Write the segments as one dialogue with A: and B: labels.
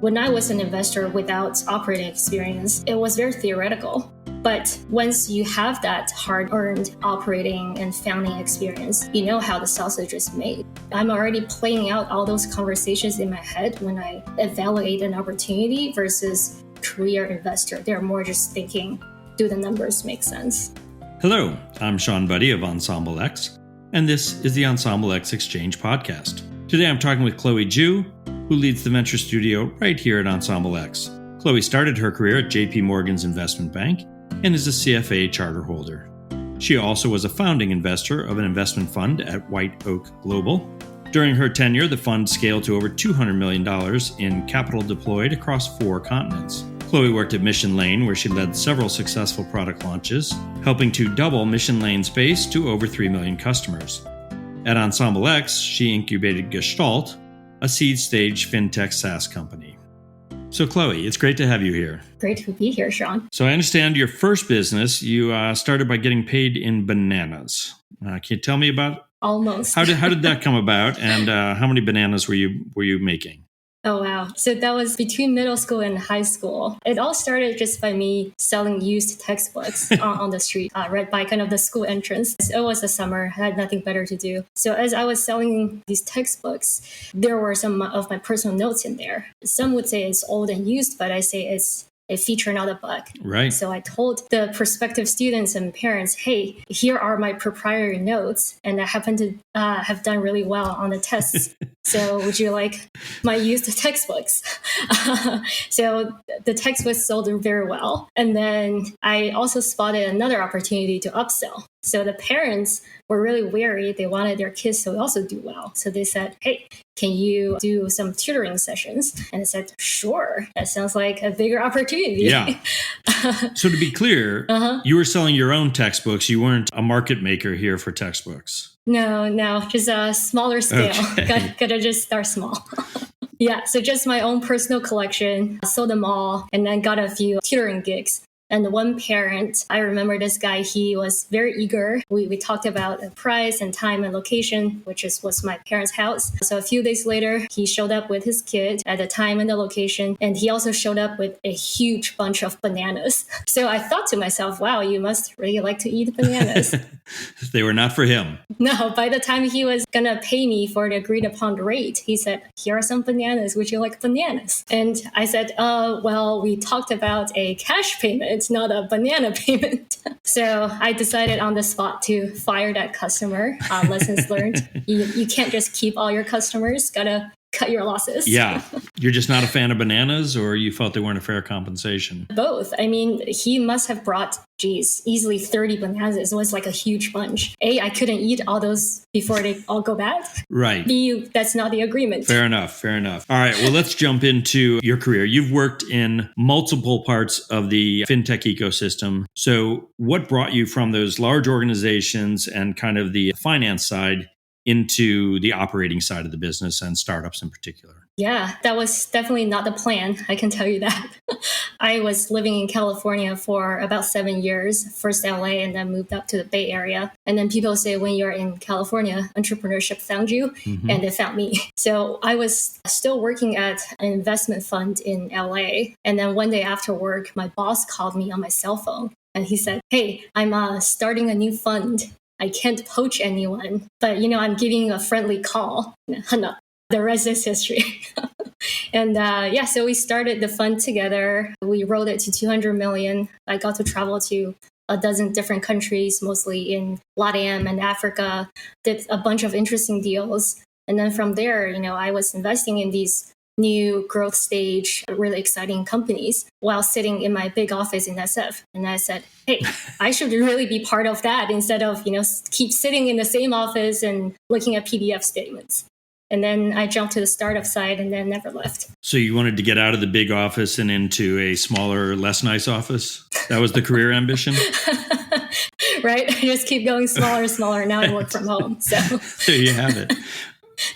A: When I was an investor without operating experience, it was very theoretical. But once you have that hard-earned operating and founding experience, you know how the sausage is made. I'm already playing out all those conversations in my head when I evaluate an opportunity versus career investor. They're more just thinking, do the numbers make sense?
B: Hello, I'm Shawn Budde of Ensemble X, and this is the Ensemble X Exchange podcast. Today I'm talking with Chloe Ju, who leads the venture studio right here at Ensemble X. Chloe started her career at JP Morgan's investment bank and is a CFA charter holder. She also was a founding investor of an investment fund at White Oak Global. During her tenure, the fund scaled to over $200 million in capital deployed across 4 continents. Chloe worked at Mission Lane, where she led several successful product launches, helping to double Mission Lane's base to over 3 million customers. At Ensemble X, she incubated Gestalt, a seed-stage fintech SaaS company. So Chloe, it's great to have you here.
A: Great to be here, Shawn.
B: So I understand your first business, you started by getting paid in bananas. Can you tell me about
A: Almost.
B: How did that come about, and how many bananas were you making?
A: Oh, wow. So that was between middle school and high school. It all started just by me selling used textbooks on the street, right by kind of the school entrance. It was the summer. I had nothing better to do. So as I was selling these textbooks, there were some of my personal notes in there. Some would say it's old and used, but I say it's a feature, not a bug.
B: Right.
A: So I told the prospective students and parents, hey, here are my proprietary notes, and I happen to have done really well on the tests. So would you like my used textbooks? So the textbooks sold very well. And then I also spotted another opportunity to upsell. So the parents were really wary. They wanted their kids to also do well. So they said, hey, can you do some tutoring sessions? And I said, sure. That sounds like a bigger opportunity.
B: Yeah. So to be clear, you were selling your own textbooks. You weren't a market maker here for textbooks.
A: No, just a smaller scale. Okay. Gotta just start small. Yeah, so just my own personal collection, sold them all, and then got a few tutoring gigs. And one parent, I remember this guy, he was very eager. We talked about the price and time and location, which was my parents' house. So a few days later, he showed up with his kid at the time and the location. And he also showed up with a huge bunch of bananas. So I thought to myself, wow, you must really like to eat bananas.
B: They were not for him.
A: No, by the time he was going to pay me for the agreed upon rate, he said, here are some bananas. Would you like bananas? And I said, well, we talked about a cash payment. It's not a banana payment. So I decided on the spot to fire that customer. Lessons learned. You can't just keep all your customers. Gotta cut your losses.
B: Yeah. You're just not a fan of bananas, or you felt they weren't a fair compensation?
A: Both. I mean, he must have brought, easily 30 bananas. It was like a huge bunch. A, I couldn't eat all those before they all go bad.
B: Right.
A: B, that's not the agreement.
B: Fair enough. All right. Well, let's jump into your career. You've worked in multiple parts of the fintech ecosystem. So what brought you from those large organizations and kind of the finance side into the operating side of the business and startups in particular?
A: Yeah, that was definitely not the plan. I can tell you that. I was living in California for about 7 years, first LA, and then moved up to the Bay Area. And then people say when you're in California, entrepreneurship found you, and they found me. So I was still working at an investment fund in LA. And then one day after work, my boss called me on my cell phone. And he said, hey, I'm starting a new fund. I can't poach anyone, but I'm giving you a friendly call. No, the rest is history. And so we started the fund together. We rolled it to 200 million. I got to travel to a dozen different countries, mostly in LATAM and Africa, did a bunch of interesting deals. And then from there, I was investing in these new growth stage, really exciting companies while sitting in my big office in SF. And I said, hey, I should really be part of that instead of, keep sitting in the same office and looking at PDF statements. And then I jumped to the startup side and then never left.
B: So you wanted to get out of the big office and into a smaller, less nice office? That was the career ambition?
A: Right? I just keep going smaller. Now I work from home. So
B: there you have it.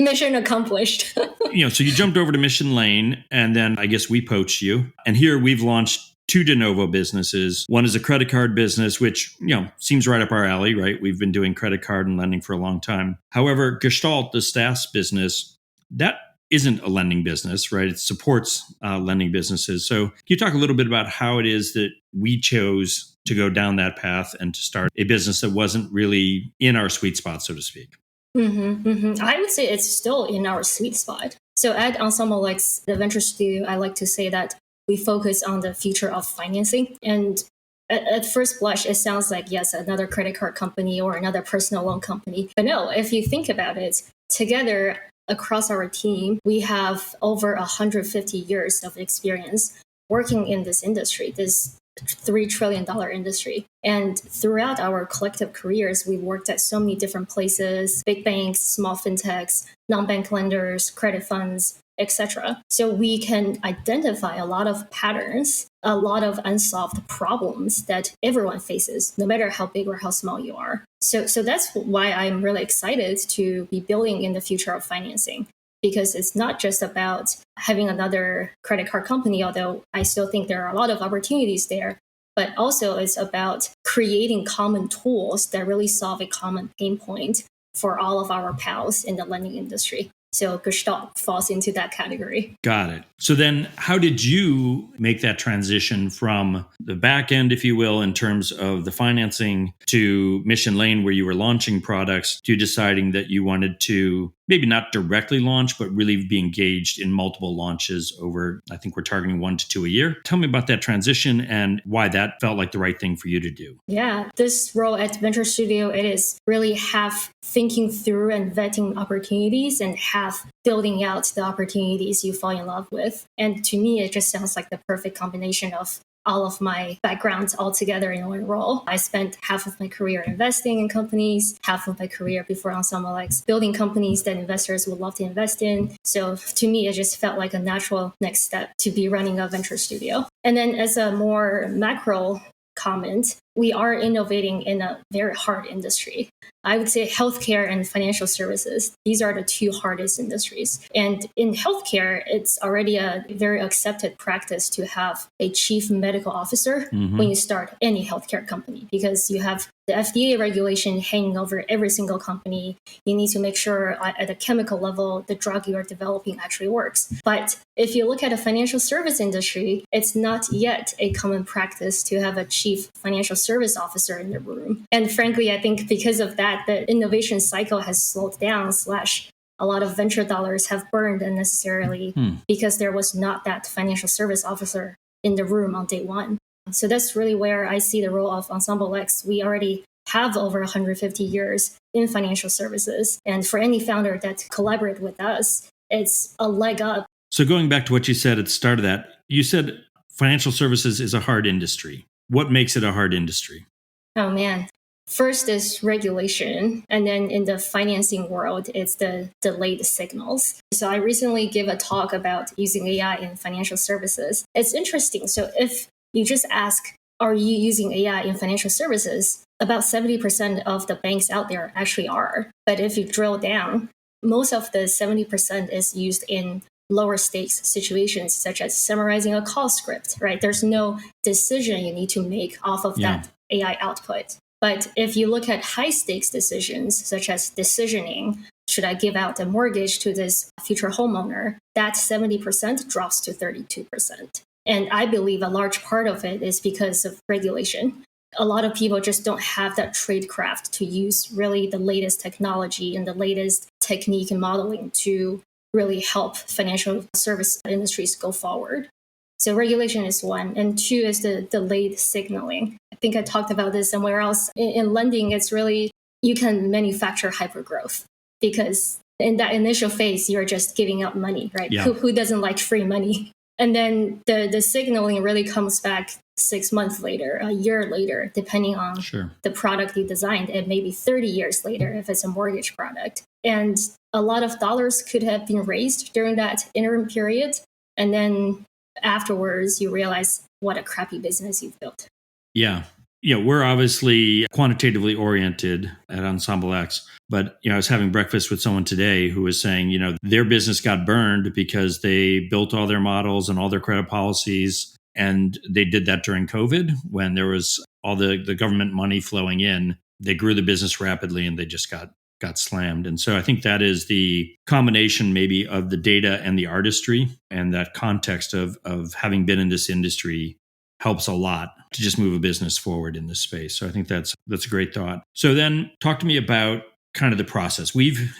A: Mission accomplished.
B: So you jumped over to Mission Lane, and then I guess we poached you. And here we've launched 2 de novo businesses. One is a credit card business, which, seems right up our alley, right? We've been doing credit card and lending for a long time. However, Gestalt, the SaaS business, that isn't a lending business, right? It supports lending businesses. So can you talk a little bit about how it is that we chose to go down that path and to start a business that wasn't really in our sweet spot, so to speak?
A: I would say it's still in our sweet spot. So at Ensemble X, the venture studio, I like to say that we focus on the future of financing. And at first blush, it sounds like, yes, another credit card company or another personal loan company. But no, if you think about it, together across our team, we have over 150 years of experience working in this industry, this $3 trillion industry. And throughout our collective careers, we worked at so many different places, big banks, small fintechs, non-bank lenders, credit funds, etc. So we can identify a lot of patterns, a lot of unsolved problems that everyone faces, no matter how big or how small you are. So that's why I'm really excited to be building in the future of financing, because it's not just about having another credit card company, although I still think there are a lot of opportunities there, but also it's about creating common tools that really solve a common pain point for all of our pals in the lending industry. So Gestalt falls into that category.
B: Got it. So then how did you make that transition from the back end, if you will, in terms of the financing to Mission Lane, where you were launching products, to deciding that you wanted to maybe not directly launch, but really be engaged in multiple launches over, I think we're targeting 1 to 2 a year. Tell me about that transition and why that felt like the right thing for you to do.
A: Yeah, this role at Venture Studio, it is really half thinking through and vetting opportunities and half building out the opportunities you fall in love with. And to me, it just sounds like the perfect combination of all of my backgrounds all together in one role. I spent half of my career investing in companies, half of my career before Ensemble X building companies that investors would love to invest in. So to me, it just felt like a natural next step to be running a venture studio. And then as a more macro comment, we are innovating in a very hard industry. I would say healthcare and financial services. These are the two hardest industries. And in healthcare, it's already a very accepted practice to have a chief medical officer when you start any healthcare company, because you have the FDA regulation hanging over every single company. You need to make sure at a chemical level, the drug you are developing actually works. But if you look at the financial service industry, it's not yet a common practice to have a chief financial service officer in the room. And frankly, I think because of that, the innovation cycle has slowed down / a lot of venture dollars have burned unnecessarily because there was not that financial service officer in the room on day one. So that's really where I see the role of Ensemble X. We already have over 150 years in financial services. And for any founder that collaborate with us, it's a leg up.
B: So going back to what you said at the start of that, you said financial services is a hard industry. What makes it a hard industry?
A: Oh, man. First is regulation. And then in the financing world, it's the delayed signals. So I recently gave a talk about using AI in financial services. It's interesting. So if you just ask, are you using AI in financial services? About 70% of the banks out there actually are. But if you drill down, most of the 70% is used in lower stakes situations, such as summarizing a call script, right? There's no decision you need to make off of that AI output. But if you look at high stakes decisions, such as decisioning, should I give out a mortgage to this future homeowner? That 70% drops to 32%. And I believe a large part of it is because of regulation. A lot of people just don't have that tradecraft to use really the latest technology and the latest technique and modeling to really help financial service industries go forward. So regulation is one. And two is the delayed signaling. I think I talked about this somewhere else. In lending, it's really, you can manufacture hypergrowth because in that initial phase, you're just giving out money, right?
B: Yeah.
A: Who doesn't like free money? And then the signaling really comes back 6 months later, a year later, depending on the product you designed, and maybe 30 years later if it's a mortgage product. And a lot of dollars could have been raised during that interim period. And then afterwards, you realize what a crappy business you've built.
B: Yeah. We're obviously quantitatively oriented at Ensemble X, but I was having breakfast with someone today who was saying, their business got burned because they built all their models and all their credit policies, and they did that during COVID when there was all the government money flowing in. They grew the business rapidly and they just got got slammed. And so I think that is the combination maybe of the data and the artistry, and that context of having been in this industry helps a lot to just move a business forward in this space. So I think that's a great thought. So then talk to me about kind of the process. We've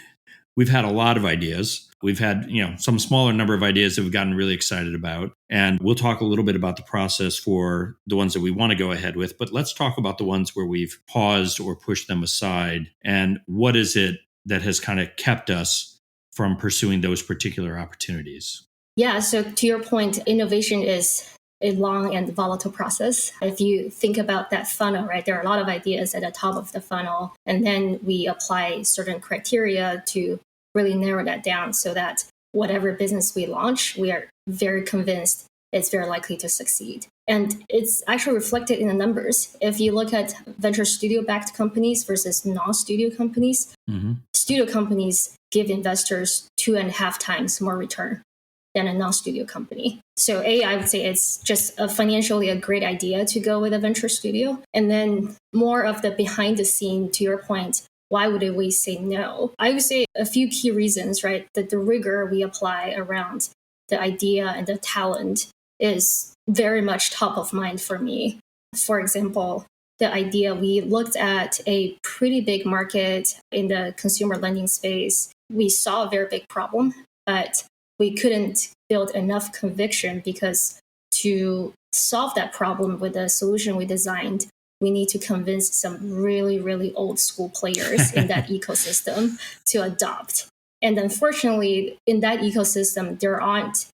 B: had a lot of ideas. We've had, some smaller number of ideas that we've gotten really excited about. And we'll talk a little bit about the process for the ones that we want to go ahead with. But let's talk about the ones where we've paused or pushed them aside. And what is it that has kind of kept us from pursuing those particular opportunities?
A: Yeah. So to your point, innovation is a long and volatile process. If you think about that funnel, right, there are a lot of ideas at the top of the funnel. And then we apply certain criteria to really narrow that down so that whatever business we launch, we are very convinced it's very likely to succeed. And it's actually reflected in the numbers. If you look at venture studio-backed companies versus non-studio companies, studio companies give investors 2.5 times more return than a non-studio company. So I would say it's just financially a great idea to go with a venture studio. And then more of the behind the scene, to your point, why would we say no? I would say a few key reasons, right? That the rigor we apply around the idea and the talent is very much top of mind for me. For example, the idea, we looked at a pretty big market in the consumer lending space. We saw a very big problem, but we couldn't build enough conviction because to solve that problem with the solution we designed, we need to convince some really, really old school players in that ecosystem to adopt. And unfortunately, in that ecosystem, there aren't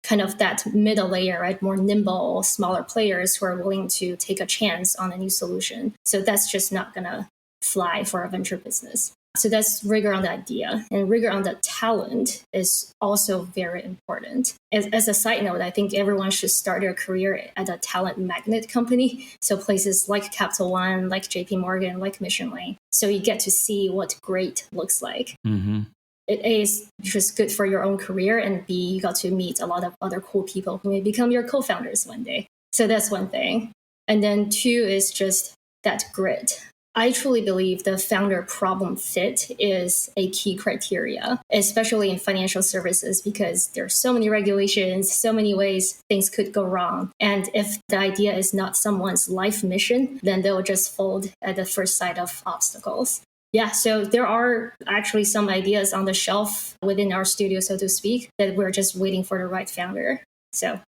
A: kind of that middle layer, right? More nimble, smaller players who are willing to take a chance on a new solution. So that's just not going to fly for a venture business. So that's rigor on the idea, and rigor on the talent is also very important. As a side note, I think everyone should start their career at a talent magnet company. So places like Capital One, like JP Morgan, like Mission Lane. So you get to see what great looks like. It is just good for your own career, and B, you got to meet a lot of other cool people who may become your co-founders one day. So that's one thing. And then two is just that grit. I truly believe the founder problem fit is a key criteria, especially in financial services, because there are so many regulations, so many ways things could go wrong. And if the idea is not someone's life mission, then they'll just fold at the first sight of obstacles. Yeah, so there are actually some ideas on the shelf within our studio, so to speak, that we're just waiting for the right founder. So,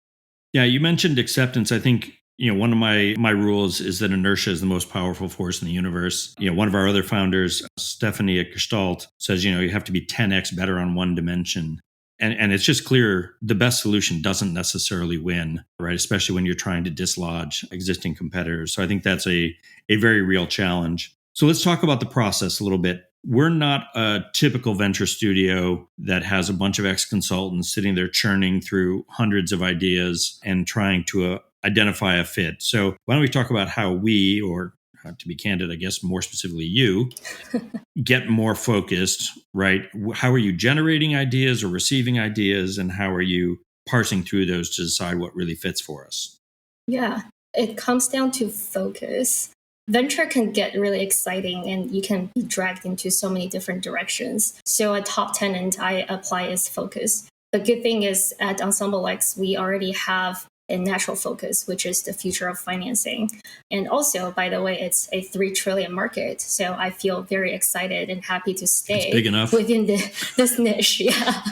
B: yeah, you mentioned acceptance. I think one of my rules is that inertia is the most powerful force in the universe. One of our other founders, Stephanie at Gestalt, says, you have to be 10x better on one dimension. And it's just clear the best solution doesn't necessarily win, right? Especially when you're trying to dislodge existing competitors. So I think that's a very real challenge. So let's talk about the process a little bit. We're not a typical venture studio that has a bunch of ex-consultants sitting there churning through hundreds of ideas and trying to identify a fit. So why don't we talk about how we, or to be candid, I guess more specifically you, get more focused, right? How are you generating ideas or receiving ideas, and how are you parsing through those to decide what really fits for us?
A: Yeah, it comes down to focus. Venture can get really exciting and you can be dragged into so many different directions. So a top tenet I apply is focus. The good thing is at Ensemble X, we already have a natural focus, which is the future of financing. And also, by the way, it's a $3 trillion market. So I feel very excited and happy to stay
B: big enough
A: within this niche. Yeah.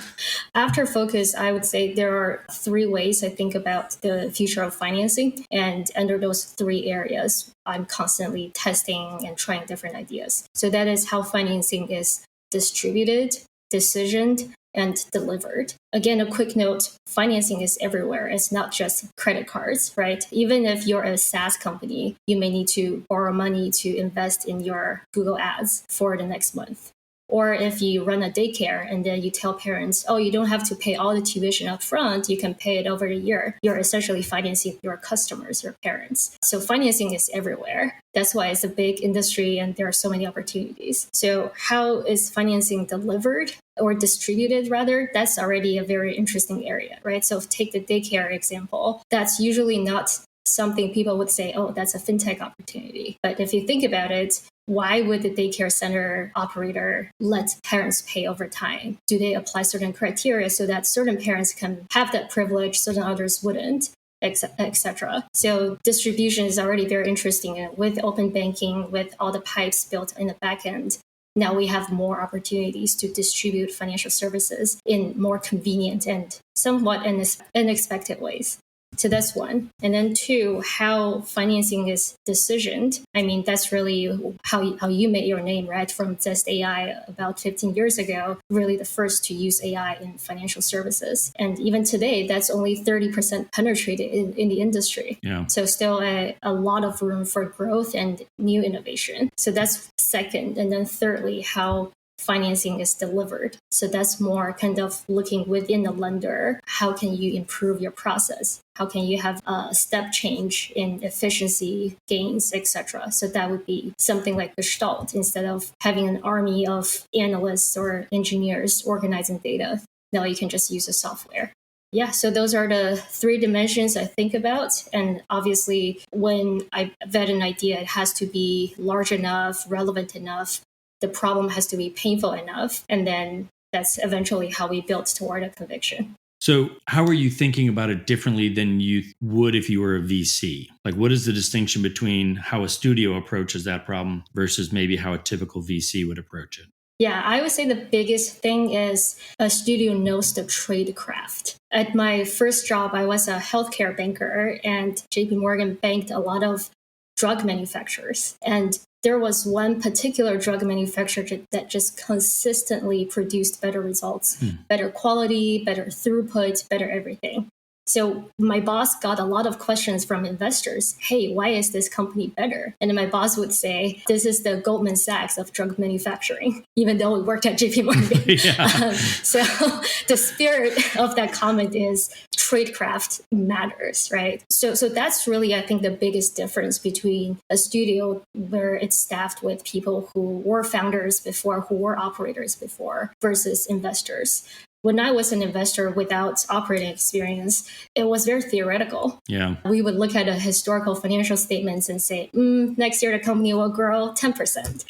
A: After focus, I would say there are 3 ways I think about the future of financing. And under those 3 areas, I'm constantly testing and trying different ideas. So that is how financing is distributed, decisioned, and delivered. Again, a quick note, financing is everywhere. It's not just credit cards, right? Even if you're a SaaS company, you may need to borrow money to invest in your Google ads for the next month. Or if you run a daycare and then you tell parents, oh, you don't have to pay all the tuition up front, you can pay it over the year. You're essentially financing your customers, your parents. So financing is everywhere. That's why it's a big industry and there are so many opportunities. So how is financing delivered or distributed rather? That's already a very interesting area, right? So take the daycare example. That's usually not something people would say, oh, that's a fintech opportunity. But if you think about it, why would the daycare center operator let parents pay over time? Do they apply certain criteria so that certain parents can have that privilege, certain others wouldn't? Etc. So distribution is already very interesting. And with open banking, with all the pipes built in the back end, now we have more opportunities to distribute financial services in more convenient and somewhat unexpected ways. So that's one. And then two, how financing is decisioned. I mean, that's really how you made your name, right? From Zest AI about 15 years ago, really the first to use AI in financial services. And even today, that's only 30% penetrated in the industry.
B: Yeah.
A: So still a lot of room for growth and new innovation. So that's second. And then thirdly, how financing is delivered. So that's more kind of looking within the lender. How can you improve your process? How can you have a step change in efficiency gains, etc.? So that would be something like Gestalt instead of having an army of analysts or engineers organizing data. Now you can just use the software. Yeah, so those are the three dimensions I think about. And obviously, when I vet an idea, it has to be large enough, relevant enough. The problem has to be painful enough. And then that's eventually how we built toward a conviction.
B: So how are you thinking about it differently than you would if you were a VC? Like, what is the distinction between how a studio approaches that problem versus maybe how a typical VC would approach it?
A: Yeah, I would say the biggest thing is a studio knows the trade craft. At my first job, I was a healthcare banker, and JP Morgan banked a lot of drug manufacturers. And there was one particular drug manufacturer that just consistently produced better results, better quality, better throughput, better everything. So my boss got a lot of questions from investors. Hey, why is this company better? And then my boss would say, this is the Goldman Sachs of drug manufacturing, even though we worked at JP Morgan. So the spirit of that comment is tradecraft matters, right? So that's really, I think, the biggest difference between a studio where it's staffed with people who were founders before, who were operators before, versus investors. When I was an investor without operating experience, it was very theoretical.
B: Yeah.
A: We would look at the historical financial statements and say, next year the company will grow 10%.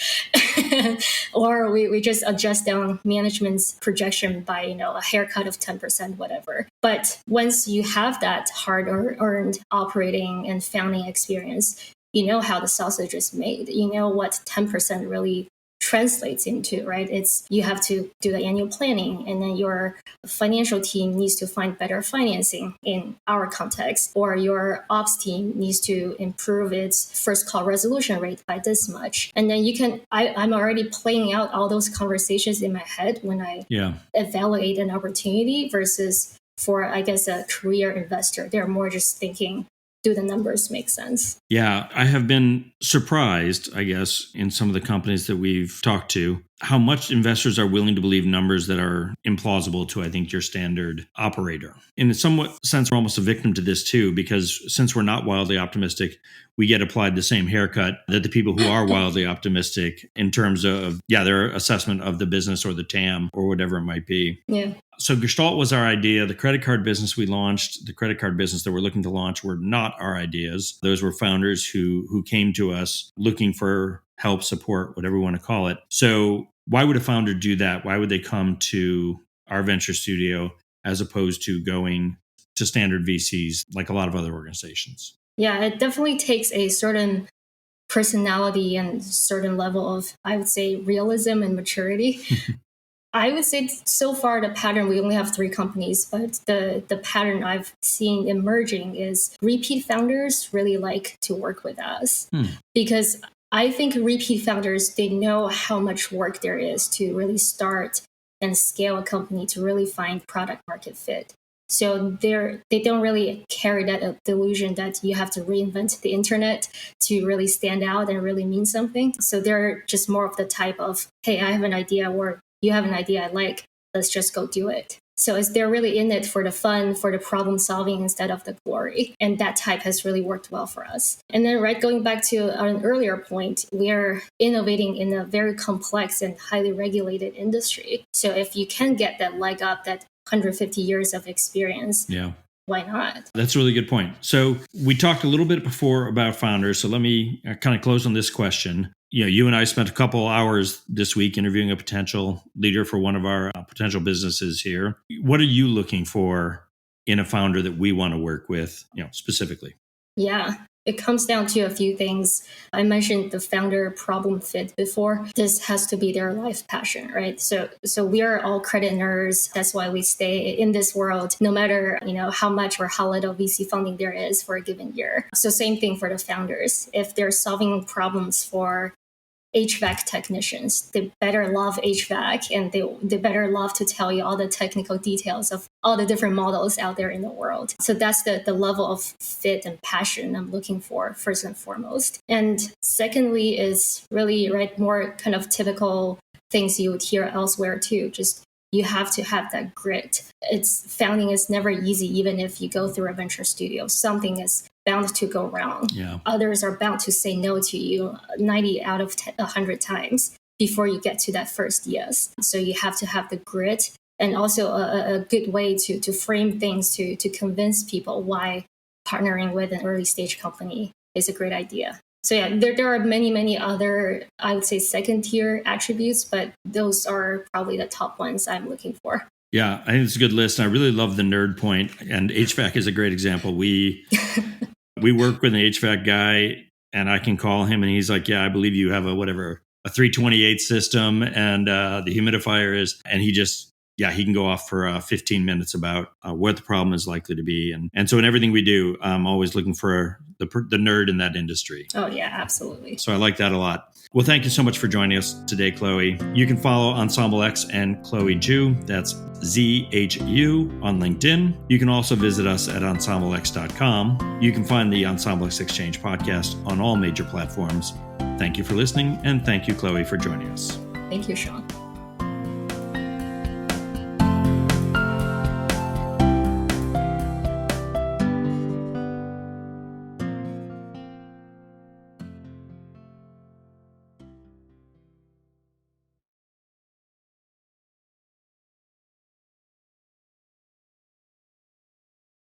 A: Or we just adjust down management's projection by, a haircut of 10%, whatever. But once you have that hard-earned operating and founding experience, you know how the sausage is made. You know what 10% really translates into, right? It's you have to do the annual planning, and then your financial team needs to find better financing in our context, or your ops team needs to improve its first call resolution rate by this much. And then I'm already playing out all those conversations in my head when I evaluate an opportunity versus for, I guess, a career investor. They're more just thinking, do the numbers make sense?
B: Yeah, I have been surprised, I guess, in some of the companies that we've talked to, how much investors are willing to believe numbers that are implausible to, I think, your standard operator. In some sense, we're almost a victim to this too, because since we're not wildly optimistic, we get applied the same haircut that the people who are wildly optimistic in terms of, their assessment of the business or the TAM or whatever it might be.
A: Yeah.
B: So Gestalt was our idea. The credit card business we launched, the credit card business that we're looking to launch were not our ideas. Those were founders who came to us looking for help, support, whatever you want to call it. So why would a founder do that? Why would they come to our venture studio as opposed to going to standard VCs like a lot of other organizations?
A: Yeah, it definitely takes a certain personality and certain level of, I would say, realism and maturity. I would say so far the pattern, we only have 3 companies, but the pattern I've seen emerging is repeat founders really like to work with us because I think repeat founders, they know how much work there is to really start and scale a company to really find product market fit. So they don't really carry that delusion that you have to reinvent the internet to really stand out and really mean something. So they're just more of the type of, hey, I have an idea, or you have an idea I like, let's just go do it. So they're really in it for the fun, for the problem solving instead of the glory. And that type has really worked well for us. And then going back to an earlier point, we are innovating in a very complex and highly regulated industry. So if you can get that leg up, that 150 years of experience, why not?
B: That's a really good point. So we talked a little bit before about founders. So let me kind of close on this question. you and I spent a couple hours this week interviewing a potential leader for one of our potential businesses here. What are you looking for in a founder that we want to work with, specifically?
A: Yeah, it comes down to a few things. I mentioned the founder problem fit before. This has to be their life passion, right? So we are all credit nerds. That's why we stay in this world, no matter, how much or how little VC funding there is for a given year. So same thing for the founders. If they're solving problems for HVAC technicians, they better love HVAC, and they better love to tell you all the technical details of all the different models out there in the world. So that's the level of fit and passion I'm looking for, first and foremost. And secondly is really, right, more kind of typical things you would hear elsewhere too. Just you have to have that grit. Founding is never easy, even if you go through a venture studio. Something is bound to go wrong.
B: Yeah.
A: Others are bound to say no to you 90 out of 100 times before you get to that first yes. So you have to have the grit, and also a good way to frame things to convince people why partnering with an early stage company is a great idea. So yeah, there are many, many other, I would say, second tier attributes, but those are probably the top ones I'm looking for.
B: Yeah, I think it's a good list. And I really love the nerd point, and HVAC is a great example. We work with an HVAC guy, and I can call him and he's like, yeah, I believe you have a 328 system, and the humidifier is, and he can go off for 15 minutes about what the problem is likely to be. And so in everything we do, I'm always looking for the nerd in that industry.
A: Oh, yeah, absolutely.
B: So I like that a lot. Well, thank you so much for joining us today, Chloe. You can follow Ensemble X and Chloe Ju, that's ZHU, on LinkedIn. You can also visit us at ensemblex.com. You can find the Ensemble X Exchange podcast on all major platforms. Thank you for listening, and thank you, Chloe, for joining us.
A: Thank you, Shawn.